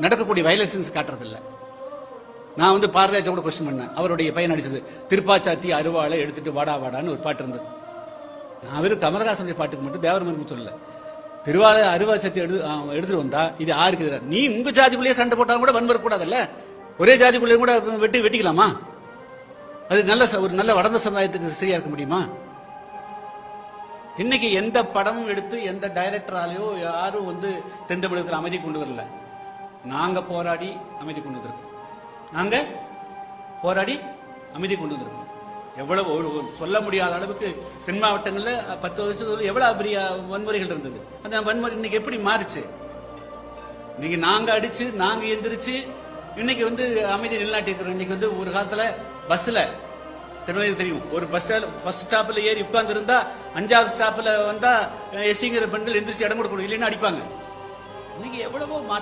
நடக்கக்கூடிய வயலன்ஸ் காட்டுறது இல்ல. நான் வந்து பாரதிராஜா கூட கொஸ்டின் பண்ணேன். அவருடைய பையன் நடிச்சது திருப்பாச்சாத்தி அருவாளை எடுத்துட்டு வாடா வாடான்னு ஒரு பாட்டு இருந்தது. நான் வெறும் கமலஹாசனுடைய பாட்டுக்கு மட்டும் தேவரமன் சொல்லல. திருவாளை அருவா சத்தி எடுத்துட்டு வந்தா இது யாருக்கு எதிராக? நீ உங்க ஜாதிக்குள்ளேயே சண்டை போட்டாலும் கூட வன்முறை கூடாதுல்ல. ஒரே ஜாதிக்குள்ளே கூட வெட்டிக்கலாமா? அது ஒரு நல்ல வளர்ந்த சமுதாயத்துக்கு சரியா இருக்க முடியுமா? இன்னைக்கு எந்த படமும் எடுத்து எந்த டைரக்டராலேயோ யாரும் வந்து தென் தமிழகத்தில் அமைதி கொண்டு வரல. நாங்க போராடி அமைதி கொண்டு வந்திருக்கோம். நாங்க போராடி அமைதி கொண்டு வந்திருக்கோம். எவ்வளவு சொல்ல முடியாத அளவுக்கு தென் மாவட்டங்கள்ல 10 வருஷத்துல எவ்வளவு பெரிய வன்முறைகள் இருந்தது. அந்த வன்முறை இன்னைக்கு எப்படி மாறுச்சு? இன்னைக்கு நாங்க அடிச்சு நாங்க எந்திரிச்சு இன்னைக்கு வந்து அமைதி நிலைநாட்டி இருக்கிறோம். இன்னைக்கு வந்து ஒரு காலத்துல பஸ்ல தெரியும், ஒரு பஸ் ஸ்டாப்ல ஏறி உட்கார்ந்து இருந்தா 5வது ஸ்டாப்ல வந்தா எஸ்சிங்கிற பெண்கள் எந்திரிச்சு இடம் கொடுக்கணும், இல்லைன்னா அடிப்பாங்க. இன்னைக்கு எவ்வளவோ மாற்றம்.